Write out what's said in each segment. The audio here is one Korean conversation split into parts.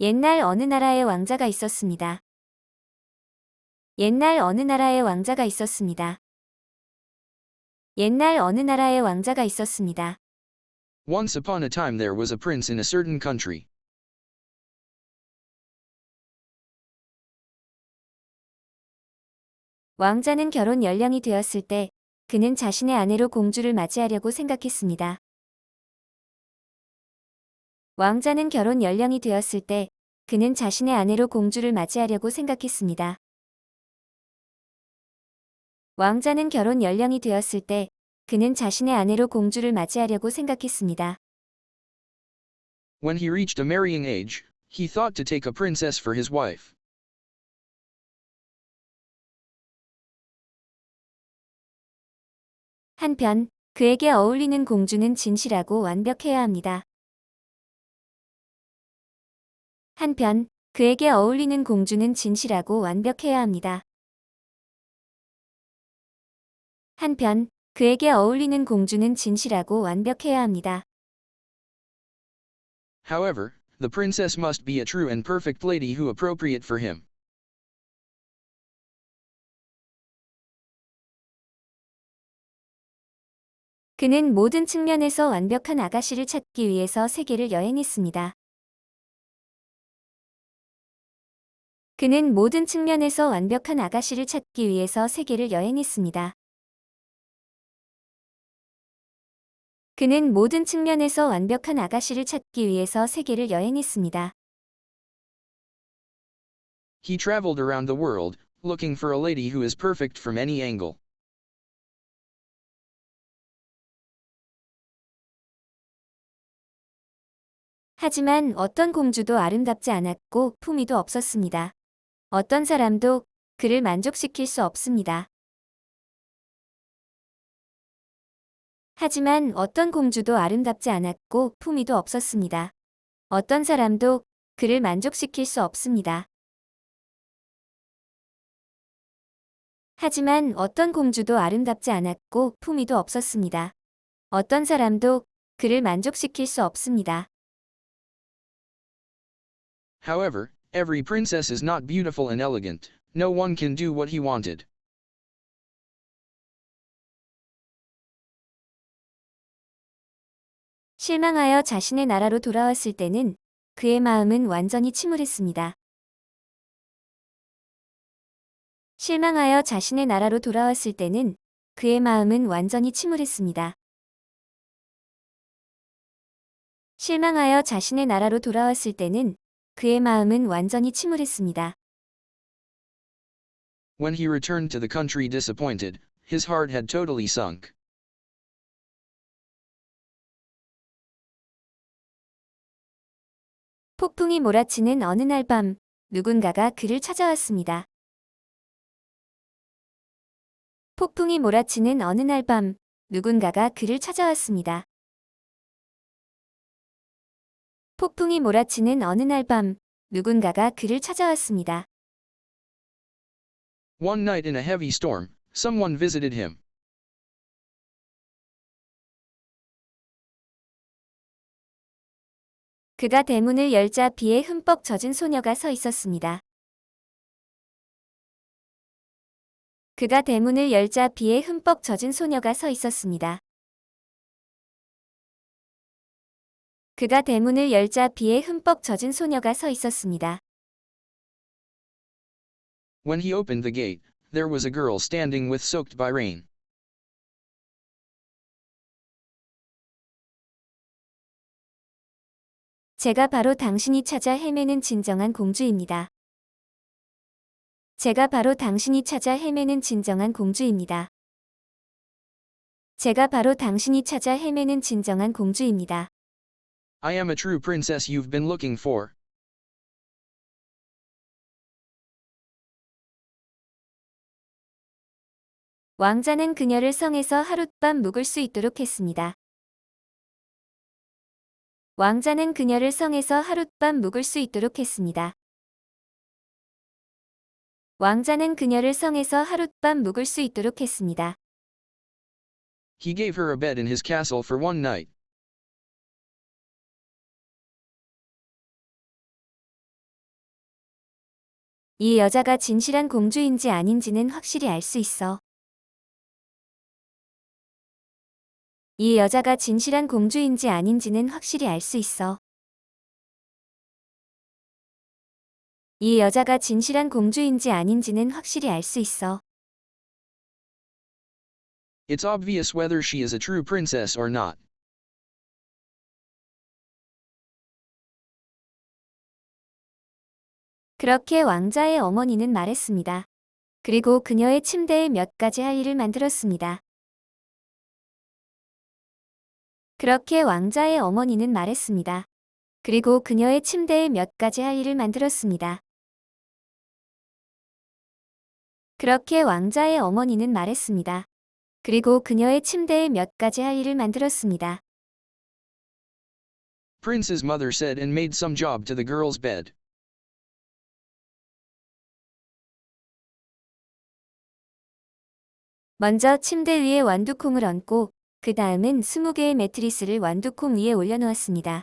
옛날 어느 나라에 왕자가 있었습니다. 옛날 어느 나라에 왕자가 있었습니다. 옛날 어느 나라에 왕자가 있었습니다. Once upon a time there was a prince in a certain country. 왕자는 결혼 연령이 되었을 때 그는 자신의 아내로 공주를 맞이하려고 생각했습니다. 왕자는 결혼 연령이 되었을 때 그는 자신의 아내로 공주를 맞이하려고 생각했습니다. 왕자는 결혼 연령이 되었을 때 그는 자신의 아내로 공주를 맞이하려고 생각했습니다. When he reached a marrying age, he thought to take a princess for his wife. 한편 그에게 어울리는 공주는 진실하고 완벽해야 합니다. 한편 그에게 어울리는 공주는 진실하고 완벽해야 합니다. 한편 그에게 어울리는 공주는 진실하고 완벽해야 합니다. However, the princess must be a true and perfect lady who appropriate for him. 그는 모든 측면에서 완벽한 아가씨를 찾기 위해서 세계를 여행했습니다. 그는 모든 측면에서 완벽한 아가씨를 찾기 위해서 세계를 여행했습니다. 그는 모든 측면에서 완벽한 아가씨를 찾기 위해서 세계를 여행했습니다. He traveled around the world, looking for a lady who is perfect from any angle. 하지만 어떤 공주도 아름답지 않았고 품위도 없었습니다. 어떤 사람도 그를 만족시킬 수 없습니다. 하지만 어떤 공주도 아름답지 않았고 품위도 없었습니다. 어떤 사람도 그를 만족시킬 수 없습니다. 하지만 어떤 공주도 아름답지 않았고 품위도 없었습니다. 어떤 사람도 그를 만족시킬 수 없습니다. However, every princess is not beautiful and elegant. No one can do what he wanted. 실망하여 자신의 나라로 돌아왔을 때는 그의 마음은 완전히 침울했습니다. 실망하여 자신의 나라로 돌아왔을 때는 그의 마음은 완전히 침울했습니다. 실망하여 자신의 나라로 돌아왔을 때는 그의 마음은 완전히 침울했습니다. When he returned to the country disappointed, his heart had totally sunk. 폭풍이 몰아치는 어느 날 밤, 누군가가 그를 찾아왔습니다. 폭풍이 몰아치는 어느 날 밤, 누군가가 그를 찾아왔습니다. 폭풍이 몰아치는 어느 날 밤, 누군가가 그를 찾아왔습니다. One night in a heavy storm, someone visited him. 그가 대문을 열자 비에 흠뻑 젖은 소녀가 서 있었습니다. 그가 대문을 열자 비에 흠뻑 젖은 소녀가 서 있었습니다. 그가 대문을 열자 비에 흠뻑 젖은 소녀가 서 있었습니다. When he opened the gate, there was a girl standing with soaked by rain. 제가 바로 당신이 찾아 헤매는 진정한 공주입니다. 제가 바로 당신이 찾아 헤매는 진정한 공주입니다. 제가 바로 당신이 찾아 헤매는 진정한 공주입니다. I am a true princess you've been looking for. 왕자는 그녀를 성에서 하룻밤 묵을 수 있도록 했습니다. 왕자는 그녀를 성에서 하룻밤 묵을 수 있도록 했습니다. 왕자는 그녀를 성에서 하룻밤 묵을 수 있도록 했습니다. He gave her a bed in his castle for one night. 이 여자가 진실한 공주인지 아닌지는 확실히 알 수 있어. 이 여자가 진실한 공주인지 아닌지는 확실히 알 수 있어. 이 여자가 진실한 공주인지 아닌지는 확실히 알 수 있어. It's obvious whether she is a true princess or not. 그렇게 왕자의 어머니는 말했습니다. 그리고 그녀의 침대에 몇 가지 할 일을 만들었습니다. 그렇게 왕자의 어머니는 말했습니다. 그리고 그녀의 침대에 몇 가지 할 일을 만들었습니다. 그렇게 왕자의 어머니는 말했습니다. 그리고 그녀의 침대에 몇 가지 할 일을 만들었습니다. Prince's mother said and made some job to the girl's bed. 먼저 침대 위에 완두콩을 얹고 그 다음은 20개의 매트리스를 완두콩 위에 올려놓았습니다.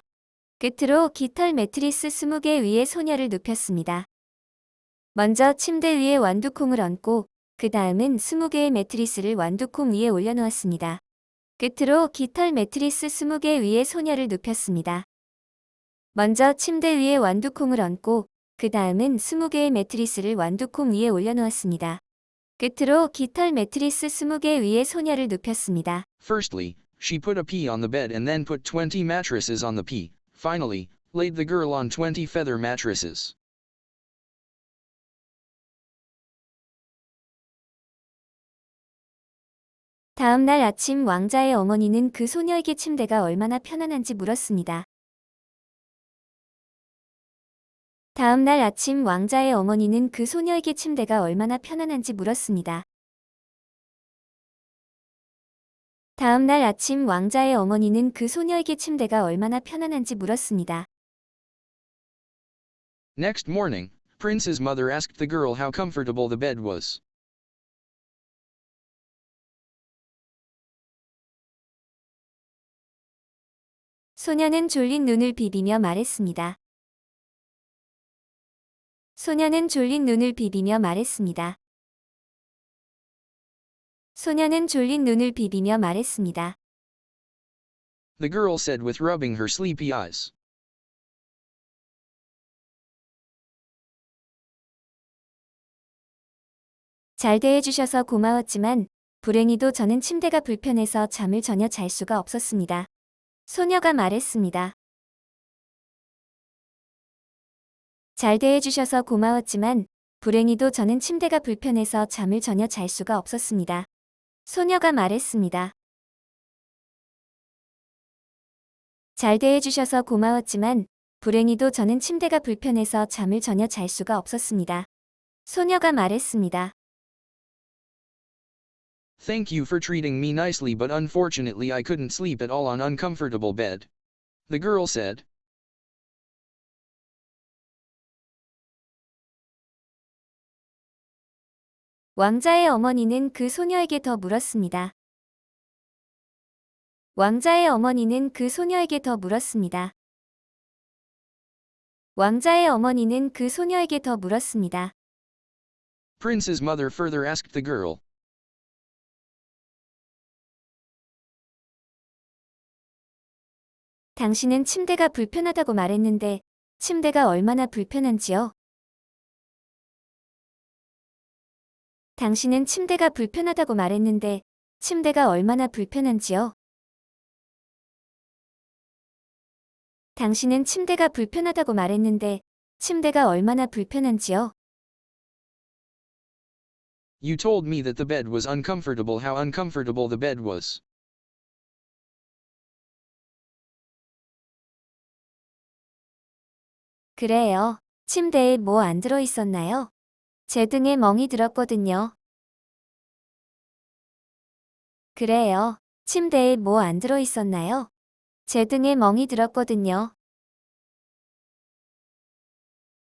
끝으로 깃털 매트리스 20개 위에 소녀를 눕혔습니다. 먼저 침대 위에 완두콩을 얹고 그 다음은 20개의 매트리스를 완두콩 위에 올려놓았습니다. 끝으로 깃털 매트리스 20개 위에 소녀를 눕혔습니다. 먼저 침대 위에 완두콩을 얹고 그 다음은 20개의 매트리스를 완두콩 위에 올려놓았습니다. 끝으로 깃털 매트리스 20개 위에 소녀를 눕혔습니다. Firstly, she put a pea on the bed and then put 20 mattresses on the pea. Finally, laid the girl on 20 feather mattresses. 다음 날 아침 왕자의 어머니는 그 소녀에게 침대가 얼마나 편안한지 물었습니다. 다음 날 아침 왕자의 어머니는 그 소녀에게 침대가 얼마나 편안한지 물었습니다. 다음 날 아침 왕자의 어머니는 그 소녀에게 침대가 얼마나 편안한지 물었습니다. Next morning, Prince's mother asked the girl how comfortable the bed was. 소녀는 졸린 눈을 비비며 말했습니다. 소녀는 졸린 눈을 비비며 말했습니다. 소녀는 졸린 눈을 비비며 말했습니다. The girl said with rubbing her sleepy eyes. 잘 대해주셔서 고마웠지만 불행히도 저는 침대가 불편해서 잠을 전혀 잘 수가 없었습니다. 소녀가 말했습니다. 잘 대해주셔서 고마웠지만 불행히도 저는 침대가 불편해서 잠을 전혀 잘 수가 없었습니다. 소녀가 말했습니다. 잘 대해주셔서 고마웠지만 불행히도 저는 침대가 불편해서 잠을 전혀 잘 수가 없었습니다. 소녀가 말했습니다. Thank you for treating me nicely, but unfortunately I couldn't sleep at all on uncomfortable bed. The girl said. 왕자의 어머니는 그 소녀에게 더 물었습니다. 왕자의 어머니는 그 소녀에게 더 물었습니다. 왕자의 어머니는 그 소녀에게 더 물었습니다. Prince's mother further asked the girl. 당신은 침대가 불편하다고 말했는데 침대가 얼마나 불편한지요? 당신은 침대가 불편하다고 말했는데 침대가 얼마나 불편한지요? 당신은 침대가 불편하다고 말했는데 침대가 얼마나 불편한지요? You told me that the bed was uncomfortable. How uncomfortable the bed was. 그래요. 침대에 뭐 안 들어 있었나요? 제 등에 멍이 들었거든요. 그래요. 침대에 뭐 안 들어 있었나요? 제 등에 멍이 들었거든요.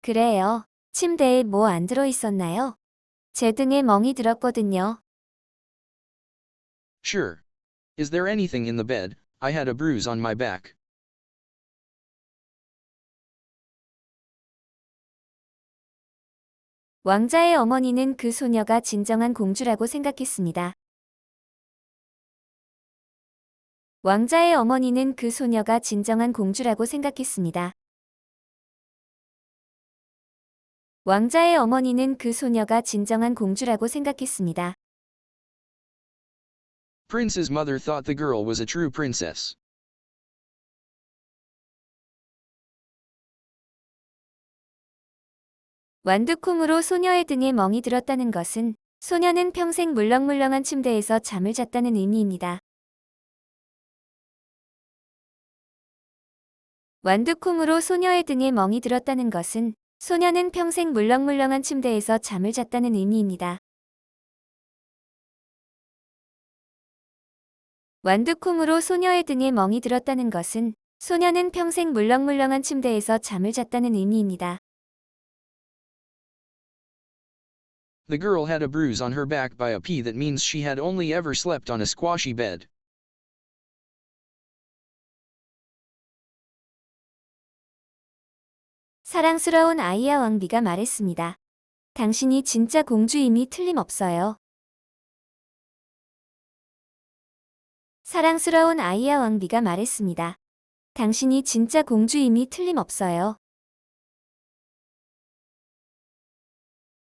그래요. 침대에 뭐 안 들어 있었나요? 제 등에 멍이 들었거든요. Sure. Is there anything in the bed? I had a bruise on my back. 왕자의 어머니는 그 소녀가 진정한 공주라고 생각했습니다. 왕자의 어머니는 그 소녀가 진정한 공주라고 생각했습니다. 왕자의 어머니는 그 소녀가 진정한 공주라고 생각했습니다. Prince's mother thought the girl was a true princess. 완두콩으로 소녀의 등에 멍이 들었다는 것은 소녀는 평생 물렁물렁한 침대에서 잠을 잤다는 의미입니다. 완두콩으로 소녀의 등에 멍이 들었다는 것은 소녀는 평생 물렁물렁한 침대에서 잠을 잤다는 의미입니다. 완두콩으로 소녀의 등에 멍이 들었다는 것은 소녀는 평생 물렁물렁한 침대에서 잠을 잤다는 의미입니다. The girl had a bruise on her back by a pea that means she had only ever slept on a squashy bed. 사랑스러운 아이야 왕비가 말했습니다. 당신이 진짜 공주임이 틀림없어요. 사랑스러운 아이야 왕비가 말했습니다. 당신이 진짜 공주임이 틀림없어요.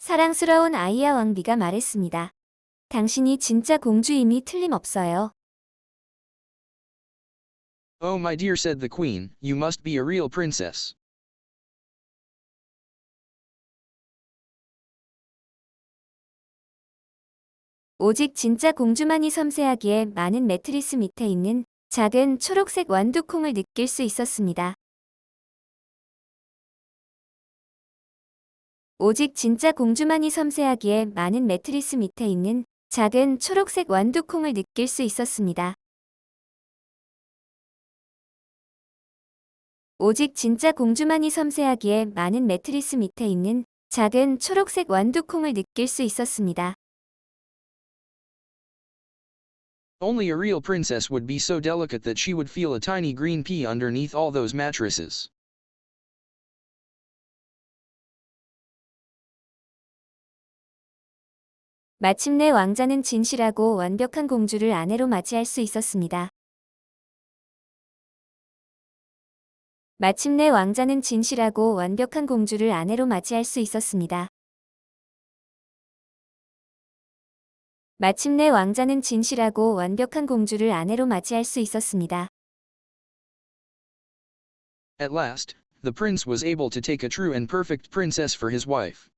사랑스러운 아이야 왕비가 말했습니다. 당신이 진짜 공주임이 틀림없어요. Oh my dear, said the queen, you must be a real princess. 오직 진짜 공주만이 섬세하기에 많은 매트리스 밑에 있는 작은 초록색 완두콩을 느낄 수 있었습니다. 오직 진짜 공주만이 섬세하기에 많은 매트리스 밑에 있는 작은 초록색 완두콩을 느낄 수 있었습니다. 오직 진짜 공주만이 섬세하기에 많은 매트리스 밑에 있는 작은 초록색 완두콩을 느낄 수 있었습니다. Only a real princess would be so delicate that she would feel a tiny green pea underneath all those mattresses. 마침내 왕자는 진실하고 완벽한 공주를 아내로 맞이할 수 있었습니다. 마침내 왕자는 진실하고 완벽한 공주를 아내로 맞이할 수 있었습니다. 마침내 왕자는 진실하고 완벽한 공주를 아내로 맞이할 수 있었습니다. At last, the prince was able to take a true and perfect princess for his wife.